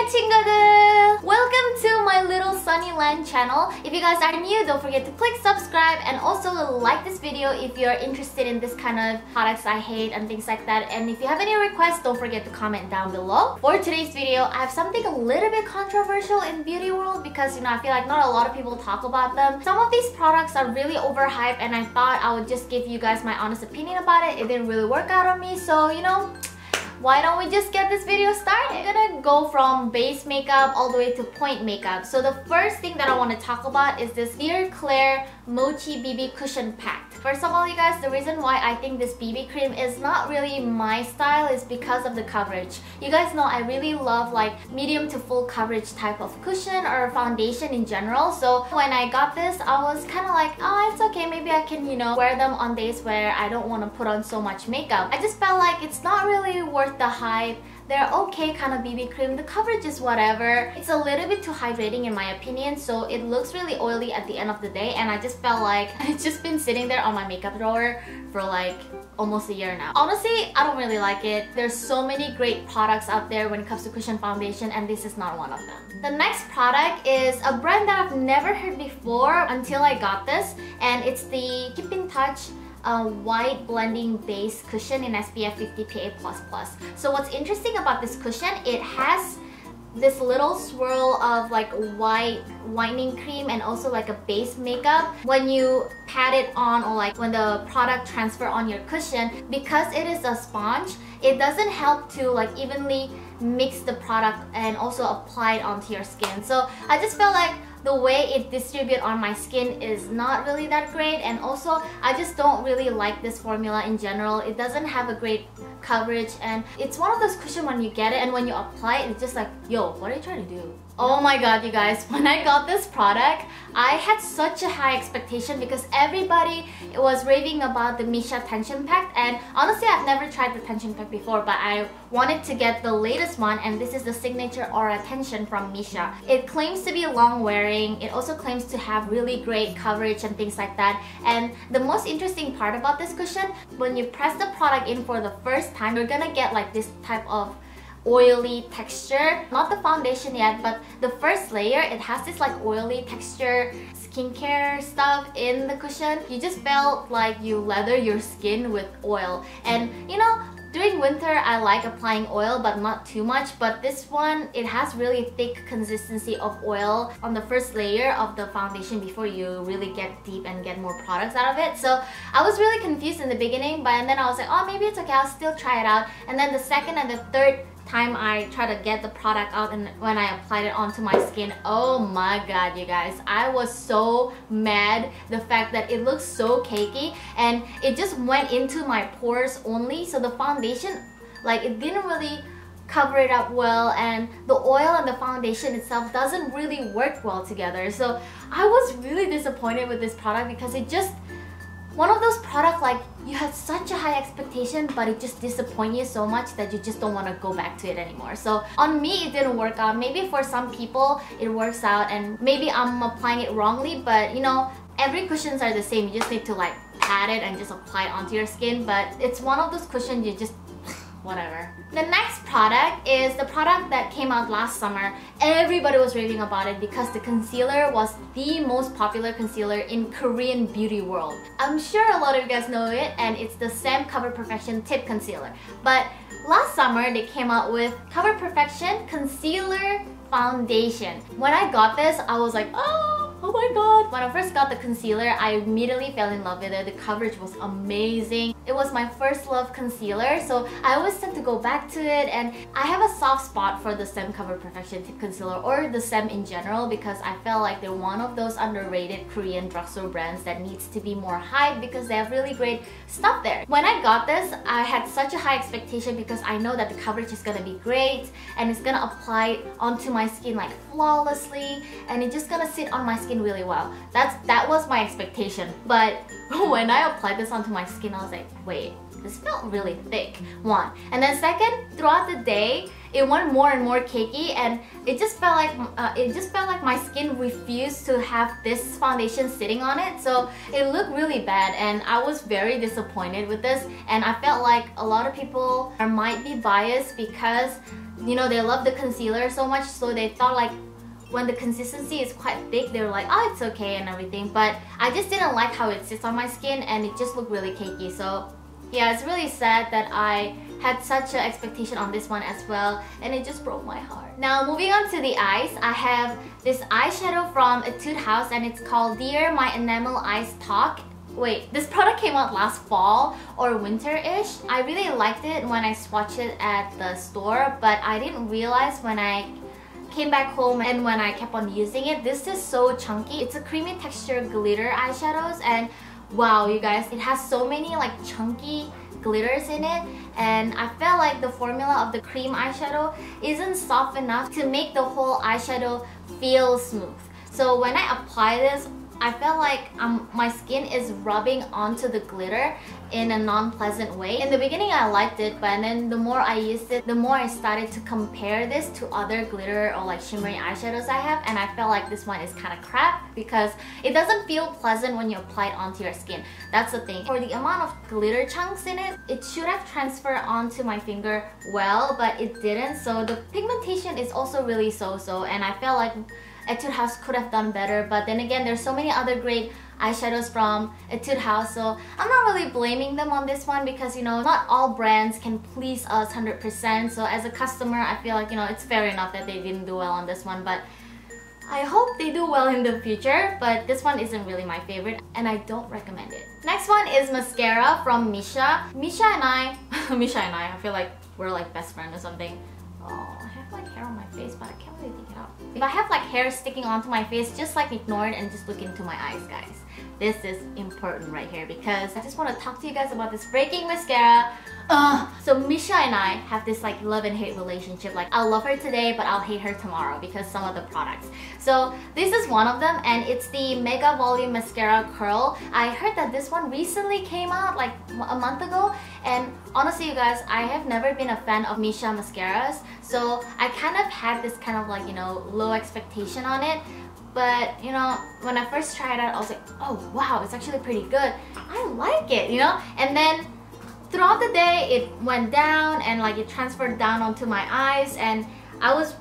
Hai 친구들! Welcome to my little Sunnyland channel. If you guys are new, don't forget to click subscribe and also like this video if you're interested in this kind of products I hate and things like that. And if you have any requests, don't forget to comment down below. For today's video, I have something a little bit controversial in beauty world because I feel like not a lot of people talk about them. Some of these products are really overhyped and I thought I would just give you guys my honest opinion about it. It didn't really work out on me, so why don't we just get this video started? I'm gonna go from base makeup all the way to point makeup. So the first thing that I want to talk about is this Clear Clair Mochi BB Cushion Pact. First of all, you guys, the reason why I think this BB cream is not really my style is because of the coverage. You guys know I really love like medium to full coverage type of cushion or foundation in general. So when I got this, I was kind of like, oh, it's okay. Maybe I can, wear them on days where I don't want to put on so much makeup. I just felt like it's not really worth the hype. They're okay kind of BB cream. The coverage is whatever. It's a little bit too hydrating in my opinion, so it looks really oily at the end of the day, and I just felt like it's just been sitting there on my makeup drawer for like almost a year now. Honestly, I don't really like it. There's so many great products out there when it comes to cushion foundation, and this is not one of them. The next product is a brand that I've never heard before until I got this, and it's the Keep in Touch white blending base cushion in SPF 50 PA++. So what's interesting about this cushion, it has this little swirl of like white whitening cream and also like a base makeup. When you pat it on or like when the product transfer on your cushion, because it is a sponge, it doesn't help to like evenly mix the product and also apply it onto your skin. So I just felt like the way it distributes on my skin is not really that great, and also I just don't really like this formula in general. It doesn't have a great coverage, and it's one of those cushions when you get it and when you apply it, it's just like, yo, what are you trying to do? Oh my god, you guys, when I got this product, I had such a high expectation because everybody was raving about the Missha Tension Pact, and honestly I've never tried the Tension Pact before, but I wanted to get the latest one, and this is the Signature Aura Tension from Missha. It claims to be long wearing, it also claims to have really great coverage and things like that, and the most interesting part about this cushion, when you press the product in for the first time, you're gonna get like this type of oily texture. Not the foundation yet, but the first layer, it has this like oily texture skincare stuff in the cushion. You just felt like you lather your skin with oil, and during winter I like applying oil but not too much, but this one, it has really thick consistency of oil on the first layer of the foundation before you really get deep and get more products out of it. So I was really confused in the beginning, but then I was like, oh, maybe it's okay, I'll still try it out. And then the second and the third time I tried to get the product out and when I applied it onto my skin, oh my god, you guys, I was so mad the fact that it looks so cakey and it just went into my pores only. So the foundation, like, it didn't really cover it up well, and the oil and the foundation itself doesn't really work well together. So I was really disappointed with this product because it just one of those products like you had such a high expectation but it just disappoints you so much that you just don't want to go back to it anymore. So on me, it didn't work out. Maybe for some people it works out and maybe I'm applying it wrongly, but every cushions are the same. You just need to like pat it and just apply it onto your skin, but it's one of those cushions you just whatever. The next product is the product that came out last summer. Everybody was raving about it because the concealer was the most popular concealer in Korean beauty world. I'm sure a lot of you guys know it, and it's the Sam Cover Perfection Tip Concealer. But last summer they came out with Cover Perfection Concealer Foundation. When I got this, I was like, oh my god. When I first got the concealer, I immediately fell in love with it. The coverage was amazing. It was my first love concealer, so I always tend to go back to it, and I have a soft spot for the Sam Cover Perfection Tip Concealer or the Sam in general because I felt like they're one of those underrated Korean drugstore brands that needs to be more hyped because they have really great stuff there. When I got this, I had such a high expectation because I know that the coverage is gonna be great and it's gonna apply onto my skin like flawlessly, and it's just gonna sit on my skin really well. That was my expectation. But when I applied this onto my skin, I was like, wait, this felt really thick, one. And then second, throughout the day, it went more and more cakey, and it just felt like my skin refused to have this foundation sitting on it. So it looked really bad, and I was very disappointed with this. And I felt like a lot of people might be biased because you know, they love the concealer so much, so they thought like when the consistency is quite thick, they were like, oh, it's okay and everything. But I just didn't like how it sits on my skin and it just looked really cakey. So yeah, it's really sad that I had such an expectation on this one as well, and it just broke my heart. Now moving on to the eyes, I have this eyeshadow from Etude House and it's called Dear My Enamel Eyes Talk. Wait, this product came out last fall or winter-ish. I really liked it when I swatched it at the store, but I didn't realize when I came back home and when I kept on using it, this is so chunky. It's a creamy texture glitter eyeshadows, and wow, you guys, it has so many like chunky glitters in it, and I felt like the formula of the cream eyeshadow isn't soft enough to make the whole eyeshadow feel smooth. So when I apply this, I felt like my skin is rubbing onto the glitter in a non-pleasant way. In the beginning I liked it, but then the more I used it, the more I started to compare this to other glitter or like shimmery eyeshadows I have, and I felt like this one is kind of crap because it doesn't feel pleasant when you apply it onto your skin. That's the thing. For the amount of glitter chunks in it, it should have transferred onto my finger well, but it didn't. So the pigmentation is also really so-so, and I felt like Etude House could have done better. But then again, there's so many other great eyeshadows from Etude House, so I'm not really blaming them on this one because, you know, not all brands can please us 100%. So as a customer, I feel like, you know, it's fair enough that they didn't do well on this one, but I hope they do well in the future. But this one isn't really my favorite and I don't recommend it. Next one is mascara from Misha. Misha and I, I feel like we're like best friends or something. Oh, I have like hair on my face, but I can't really take it out. If I have like hair sticking onto my face, just like ignore it and just look into my eyes, guys. This is important right here because I just want to talk to you guys about this breaking mascara. So Misha and I have this like love and hate relationship. Like, I'll love her today, but I'll hate her tomorrow because some of the products. So this is one of them, and it's the Mega Volume Mascara Curl. I heard that this one recently came out like a month ago, and honestly you guys, I have never been a fan of Misha mascaras, so I kind of had this kind of like, you know, low expectation on it. But, you know, when I first tried it out, I was like, oh wow, it's actually pretty good. I like it, you know? And then throughout the day, it went down and like it transferred down onto my eyes, and I was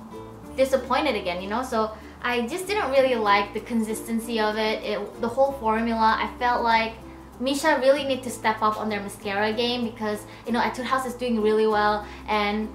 disappointed again, you know? So I just didn't really like the consistency of it. The whole formula, I felt like Misha really need to step up on their mascara game because, you know, Etude House is doing really well, and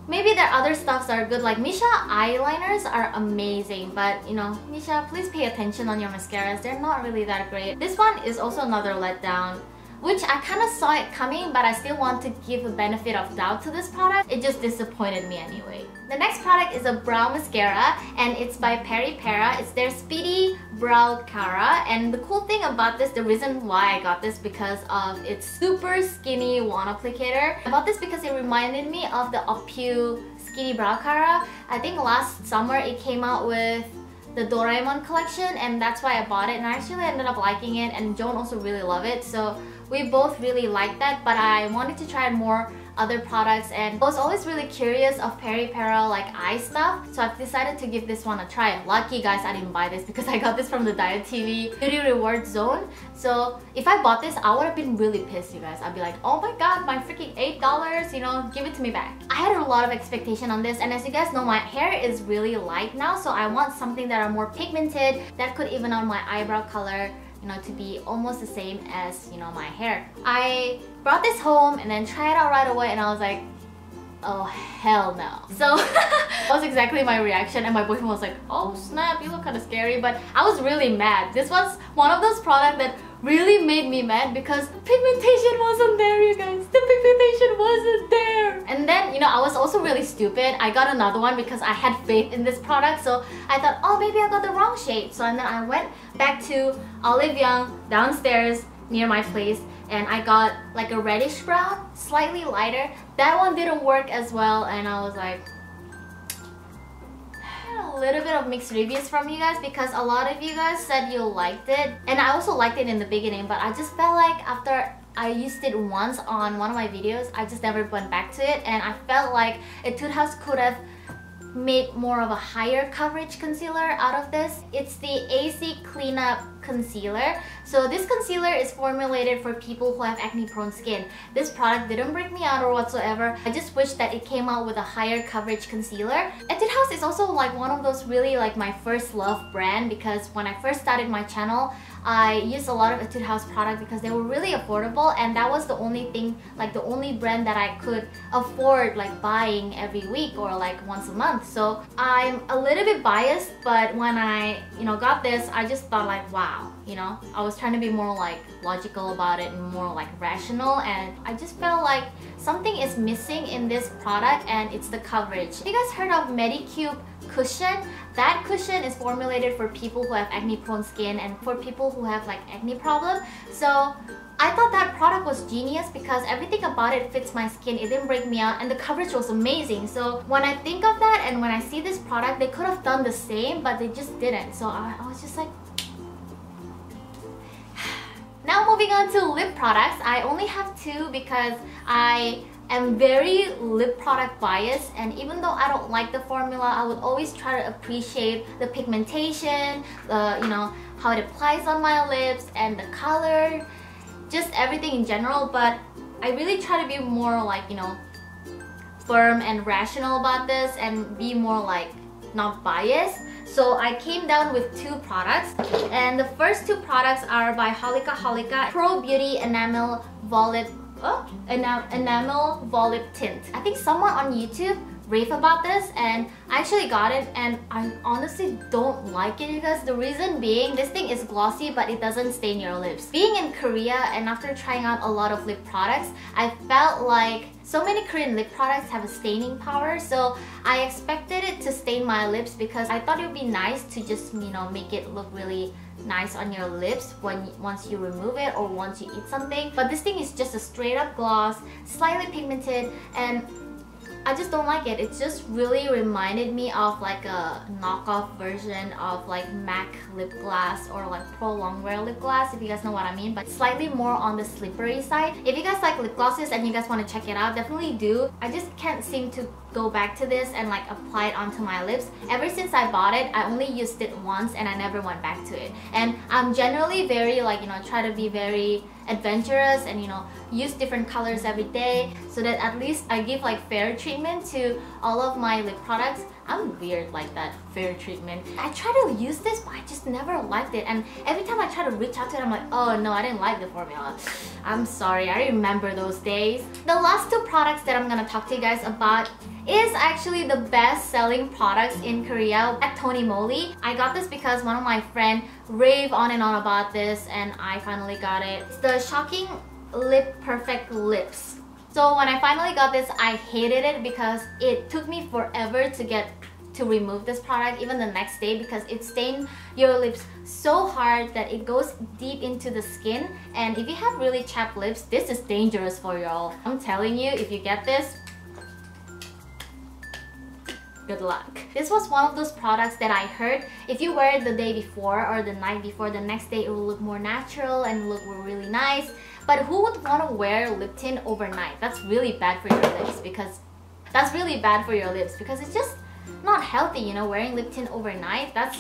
maybe their other stuffs are good. Like Misha eyeliners are amazing, but you know, Misha, please pay attention on your mascaras. They're not really that great. This one is also another letdown, which I kind of saw it coming, but I still want to give a benefit of doubt to this product. It just disappointed me anyway. The next product is a brow mascara, and it's by Para. It's their Speedy Brow Cara, and the cool thing about this, the reason why I got this, because of its super skinny wand applicator. I bought this because it reminded me of the Opu Skinny Brow Cara. I think last summer it came out with the Doraemon collection, and that's why I bought it, and I actually ended up liking it, and Joan also really loved it, so we both really liked that. But I wanted to try more other products, and I was always really curious of Para like eye stuff, so I've decided to give this one a try. Lucky guys, I didn't buy this because I got this from the Diet TV Beauty Rewards Zone. So if I bought this, I would have been really pissed, you guys. I'd be like, oh my god, my freaking $8, you know, give it to me back. I had a lot of expectation on this, and as you guys know, my hair is really light now, so I want something that are more pigmented, that could even out my eyebrow color, you know, to be almost the same as, you know, my hair. I brought this home and then tried it out right away, and I was like, oh hell no. So that was exactly my reaction, and my boyfriend was like, oh snap, you look kind of scary. But I was really mad. This was one of those products that really made me mad because pigmentation wasn't there, you guys. The pigmentation wasn't there. And then, you know, I was also really stupid. I got another one because I had faith in this product, so I thought, oh, maybe I got the wrong shade. So and then I went back to Olive Young downstairs near my place, and I got like a reddish brown, slightly lighter. That one didn't work as well, and I was like, a little bit of mixed reviews from you guys because a lot of you guys said you liked it, and I also liked it in the beginning, but I just felt like after I used it once on one of my videos, I just never went back to it, and I felt like Etude House could have made more of a higher coverage concealer out of this. It's the AC Cleanup Concealer. So this concealer is formulated for people who have acne prone skin. This product didn't break me out or whatsoever. I just wish that it came out with a higher coverage concealer. Etude House is also like one of those really like my first love brand, because when I first started my channel, I used a lot of Etude House product because they were really affordable, and that was the only thing, like the only brand that I could afford like buying every week or like once a month. So I'm a little bit biased, but when I got this, I just thought like, wow, I was trying to be more like logical about it and more like rational, and I just felt like something is missing in this product, and it's the coverage. Have you guys heard of Medi cushion? That cushion is formulated for people who have acne prone skin and for people who have like acne problem. So I thought that product was genius because everything about it fits my skin. It didn't break me out and the coverage was amazing. So when I think of that and when I see this product, they could have done the same, but they just didn't. So I was just like... Now moving on to lip products. I only have two because I am very lip product biased, and even though I don't like the formula, I would always try to appreciate the pigmentation, how it applies on my lips and the color, just everything in general. But I really try to be more like, firm and rational about this and be more like not biased. So I came down with two products, and the first two products are by Holika Pro Beauty Enamel Volip Enamel Volip Tint. I think someone on YouTube rave about this, and I actually got it, and I honestly don't like it, because the reason being, this thing is glossy but it doesn't stain your lips. Being in Korea and after trying out a lot of lip products, I felt like so many Korean lip products have a staining power, so I expected it to stain my lips because I thought it would be nice to just, make it look really nice on your lips once you remove it or once you eat something. But this thing is just a straight up gloss, slightly pigmented, and I just don't like it. It just really reminded me of like a knockoff version of like MAC lip gloss or like Pro Longwear lip gloss, if you guys know what I mean, but slightly more on the slippery side. If you guys like lip glosses and you guys want to check it out, definitely do. I just can't seem to go back to this and like apply it onto my lips. Ever since I bought it, I only used it once and I never went back to it. And I'm generally very like, try to be very adventurous and use different colors every day, so that at least I give like fair treatment to all of my lip products. I'm weird like that, fair treatment. I try to use this, but I just never liked it, and every time I try to reach out to it, I'm like, oh no, I didn't like the formula. I'm sorry, I remember those days. The last two products that I'm gonna talk to you guys about is actually the best selling products in Korea at Tony Moly. I got this because one of my friends raved on and on about this, and I finally got it. It's the Shocking Lip Perfect Lips. So when I finally got this, I hated it because it took me forever to remove this product, even the next day, because it stained your lips so hard that it goes deep into the skin. And if you have really chapped lips, this is dangerous for y'all. I'm telling you, if you get this, good luck. This was one of those products that I heard if you wear it the day before or the night before, the next day it will look more natural and look really nice. But who would want to wear lip tint overnight? That's really bad for your lips, because it's just not healthy, wearing lip tint overnight. That's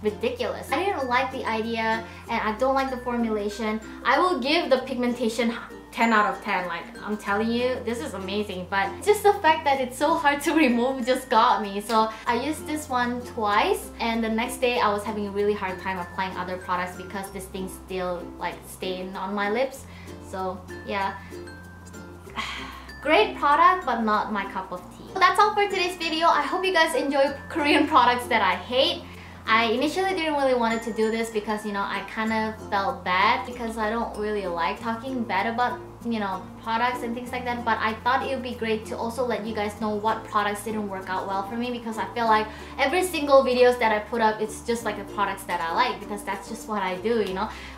ridiculous. I didn't like the idea, and I don't like the formulation. I will give the pigmentation 10 out of 10. Like, I'm telling you, this is amazing, but just the fact that it's so hard to remove just got me. So I used this one twice, and the next day I was having a really hard time applying other products because this thing still like stained on my lips. So yeah, great product, but not my cup of tea. So that's all for today's video. I hope you guys enjoy Korean products that I hate. I initially didn't really want to do this because, I kind of felt bad because I don't really like talking bad about, products and things like that. But I thought it would be great to also let you guys know what products didn't work out well for me, because I feel like every single videos that I put up, it's just like the products that I like, because that's just what I do,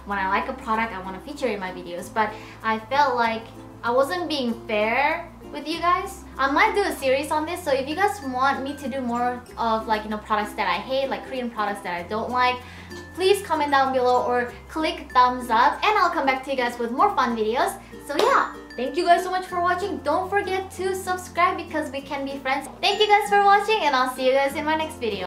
When I like a product, I want to feature it in my videos. But I felt like I wasn't being fair with you guys. I might do a series on this, so if you guys want me to do more of like products that I hate, like Korean products that I don't like, please comment down below or click thumbs up, and I'll come back to you guys with more fun videos. So yeah, Thank you guys so much for watching. Don't forget to subscribe because we can be friends. Thank you guys for watching, and I'll see you guys in my next video.